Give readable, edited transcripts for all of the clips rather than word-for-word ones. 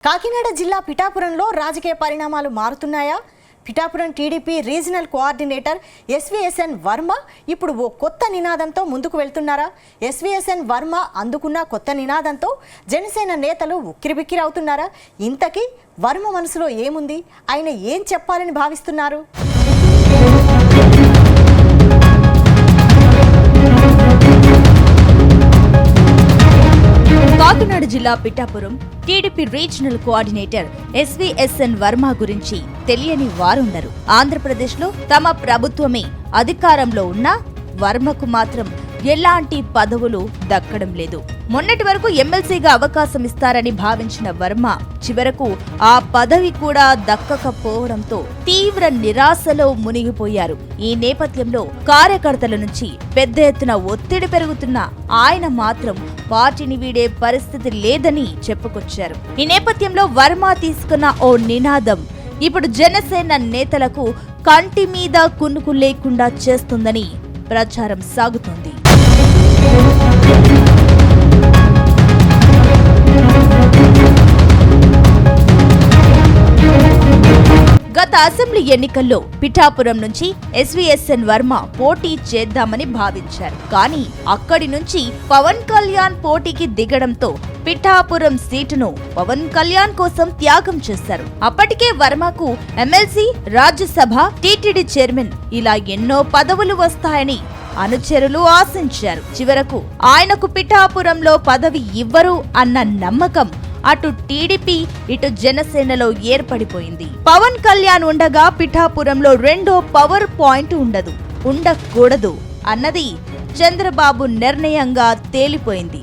కాకినాడ జిల్లా పిఠాపురంలో రాజకీయ పరిణామాలు మారుతున్నాయా? Pithapuram TDP regional coordinator SVSN Varma ఇప్పుడు ఓ కొత్త నినాదంతో ముందుకు వెళ్తున్నారా? ఎస్వీఎస్ఎన్ వర్మ అందుకున్న కొత్త నినాదంతో జనసేన నేతలు ఉక్కిరిబిక్కిరి అవుతున్నారా? ఇంతకీ వర్మ మనసులో ఏముంది? ఆయన ఏం చెప్పాలని భావిస్తున్నారు? కాకినాడ జిల్లా Pithapuram TDP regional coordinator SVSN Varma గురించి తెలియని వారుండరు. ఆంధ్రప్రదేశ్లో తమ ప్రభుత్వమే అధికారంలో ఉన్నా వర్మకు మాత్రం ఎలాంటి పదవులు దక్కడం లేదు. మొన్నటి వరకు ఎమ్మెల్సీగా అవకాశం ఇస్తారని భావించిన వర్మ చివరకు ఆ పదవి కూడా దక్కకపోవడంతో తీవ్ర నిరాశలో మునిగిపోయారు. ఈ నేపథ్యంలో కార్యకర్తల నుంచి పెద్ద ఎత్తున ఒత్తిడి పెరుగుతున్న ఆయన మాత్రం పార్టీని వీడే పరిస్థితి లేదని చెప్పుకొచ్చారు. ఈ నేపథ్యంలో వర్మ తీసుకున్న ఓ నినాదం ఇప్పుడు జనసేన నేతలకు కంటి మీద కునుకు లేకుండా చేస్తుందని ప్రచారం సాగుతోంది. గత అసెంబ్లీ ఎన్నికల్లో పిఠాపురం నుంచి ఎస్వీఎస్ఎన్ వర్మ పోటీ చేద్దామని భావించారు. కానీ అక్కడి నుంచి పవన్ కళ్యాణ్ పోటీకి దిగడంతో పిఠాపురం సీటును పవన్ కళ్యాణ్ కోసం త్యాగం చేశారు. అప్పటికే వర్మకు ఎమ్మెల్సీ, రాజ్యసభ, టీటీడీ చైర్మన్ ఇలా ఎన్నో పదవులు వస్తాయని అనుచరులు ఆశించారు. చివరకు ఆయనకు పిఠాపురంలో పదవి ఇవ్వరు అన్న నమ్మకం అటు టీడీపీ ఇటు జనసేనలో ఏర్పడిపోయింది. పవన్ కళ్యాణ్ ఉండగా పిఠాపురంలో రెండో పవర్ పాయింట్ ఉండకూడదు అన్నది చంద్రబాబు నిర్ణయంగా తేలిపోయింది.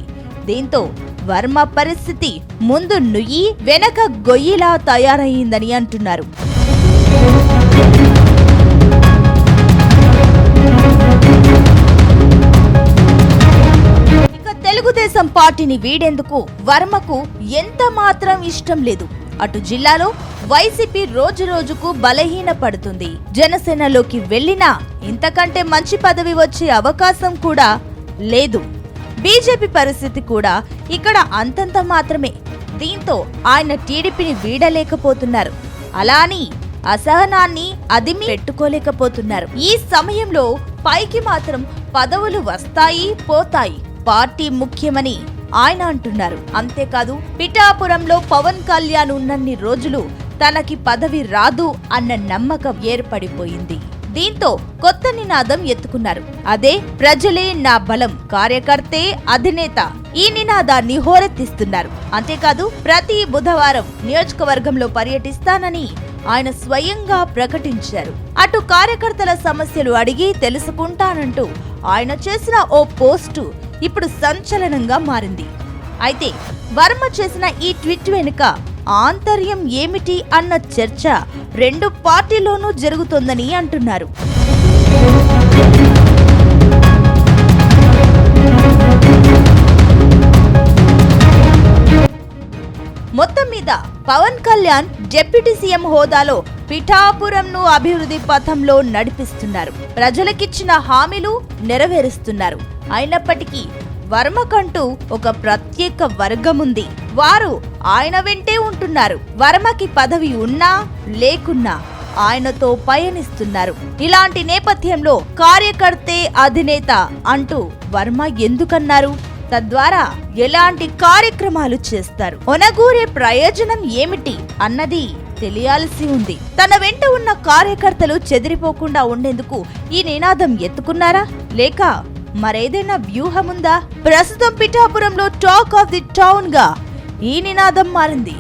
దీంతో వర్మ పరిస్థితి ముందు నుయ్యి వెనక గొయ్యిలా తయారయ్యిందని అంటున్నారు. తెలుగుదేశం పార్టీని వీడేందుకు వర్మకు ఎంత మాత్రం ఇష్టం లేదు. అటు జిల్లాలో వైసీపీ రోజు రోజుకు బలహీన పడుతుంది. జనసేనలోకి వెళ్లినా ఇంతకంటే మంచి పదవి వచ్చే అవకాశం కూడా లేదు. బీజేపీ పరిస్థితి కూడా ఇక్కడ అంతంత మాత్రమే. దీంతో ఆయన టీడీపీని వీడలేకపోతున్నారు. అలా అని అసహనాన్ని అదిమి పెట్టుకోలేకపోతున్నారు. ఈ సమయంలో పైకి మాత్రం పదవులు వస్తాయి పోతాయి, పార్టీ ముఖ్యమని ఆయన అంటున్నారు. అంతేకాదు పిఠాపురంలో పవన్ కళ్యాణ్ ఉన్నన్ని రోజులు తనకి పదవి రాదు అన్న నమ్మకం ఏర్పడిపోయింది. దీంతో కొత్త నినాదం ఎత్తుకున్నారు. అదే ప్రజలే నా బలం, కార్యకర్తే అధినేత. ఈ నినాదాన్ని హోరెత్తిస్తున్నారు. అంతేకాదు ప్రతి బుధవారం నియోజకవర్గంలో పర్యటిస్తానని ఆయన స్వయంగా ప్రకటించారు. అటు కార్యకర్తల సమస్యలు అడిగి తెలుసుకుంటానంటూ ఆయన చేసిన ఓ పోస్టు ఇప్పుడు సంచలనంగా మారింది. అయితే వర్మ చేసిన ఈ ట్వీట్ వెనుక ఆంతర్యం ఏమిటి అన్న చర్చ రెండు పార్టీలోనూ జరుగుతోందని అంటున్నారు. మొత్తం మీద పవన్ కళ్యాణ్ డిప్యూటీ సీఎం హోదాలో పిఠాపురంను అభివృద్ధి పథంలో నడిపిస్తున్నారు. ప్రజలకిచ్చిన హామీలు నెరవేరుస్తున్నారు. అయినప్పటికీ వర్మకంటూ ఒక ప్రత్యేక వర్గముంది. వారు ఆయన వెంటే ఉంటున్నారు. వర్మకి పదవి ఉన్నా లేకున్నా ఆయనతో పయనిస్తున్నారు. ఇలాంటి నేపథ్యంలో కార్యకర్తే అధినేత అంటూ వర్మ ఎందుకన్నారు? తద్వారా ఎలాంటి కార్యక్రమాలు చేస్తారు? ఒనగూరే ప్రయోజనం ఏమిటి అన్నది తెలియాల్సి ఉంది. తన వెంట ఉన్న కార్యకర్తలు చెదిరిపోకుండా ఉండేందుకు ఈ నినాదం ఎత్తుకున్నారా, లేక మరేదైనా వ్యూహముందా? ప్రస్తుతం పిఠాపురంలో టాక్ ఆఫ్ ది టౌన్ గా ఈ నినాదం మారింది.